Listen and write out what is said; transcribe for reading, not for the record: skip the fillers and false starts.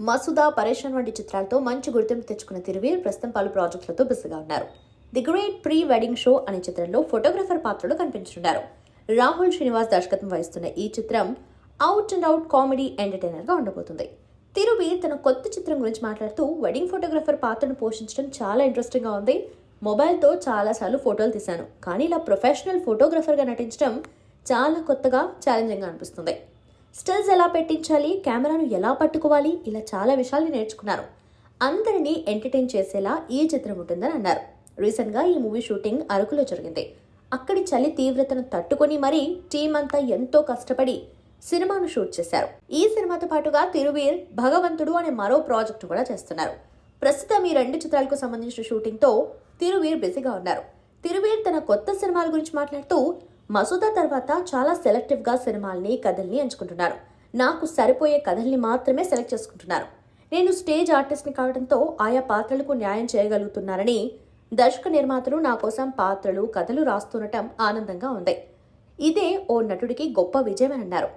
మసూదా, పరేషాన్ వంటి చిత్రాలతో మంచి గుర్తింపు తెచ్చుకున్న తిరువీర్ ప్రస్తుతం పలు ప్రాజెక్టులతో బిజీగా ఉన్నారు. The great pre wedding show అనే చిత్రంలో ఫోటోగ్రఫర్ పాత్రలో కనిపించున్నారు. రాహుల్ శ్రీనివాస్ దర్శకత్వం వహిస్తున్న ఈ చిత్రం out and out comedy entertainer గా ఉండబోతుంది. తిరువీర్ తన కొత్త చిత్రం గురించి మాట్లాడుతూ, వెడ్డింగ్ ఫోటోగ్రఫర్ పాత్రను పోషించడం చాలా ఇంట్రెస్టింగ్ గా ఉంది. మొబైల్తో చాలాసార్లు ఫోటోలు తీశాను, కానీ ఇలా ప్రొఫెషనల్ ఫోటోగ్రఫర్గా నటించడం చాలా కొత్తగా, ఛాలెంజింగ్గా అనిపిస్తుంది. స్టిల్స్ ఎలా పెట్టించాలి, కెమెరాను ఎలా పట్టుకోవాలి, ఇలా చాలా విషయాల్ని నేర్చుకున్నారు. అందరినీ ఎంటర్టైన్ చేసేలా ఈ చిత్రం ఉంటుందని అన్నారు. రీసెంట్గా ఈ మూవీ షూటింగ్ అరకులో జరిగింది. అక్కడి చలి తీవ్రతను తట్టుకొని మరీ టీం అంతా ఎంతో కష్టపడి సినిమాను షూట్ చేశారు. ఈ సినిమాతో పాటుగా తిరువీర్ భగవంతుడు అనే మరో ప్రాజెక్టు కూడా చేస్తున్నారు. ప్రస్తుతం ఈ 2 చిత్రాలకు సంబంధించిన షూటింగ్తో తిరువీర్ బిజీగా ఉన్నారు. తిరువీర్ తన కొత్త సినిమాల గురించి మాట్లాడుతూ, మసూదా తర్వాత చాలా సెలెక్టివ్గా సినిమాల్ని, కథల్ని ఎంచుకుంటున్నారు. నాకు సరిపోయే కథల్ని మాత్రమే సెలెక్ట్ చేసుకుంటున్నారు. నేను స్టేజ్ ఆర్టిస్ట్ని కావడంతో ఆయా పాత్రలకు న్యాయం చేయగలుగుతున్నారని, దర్శక నిర్మాతలు నా కోసం పాత్రలు, కథలు రాస్తుండటం ఆనందంగా ఉంది. ఇదే ఓ నటుడికి గొప్ప విజయమని అన్నారు.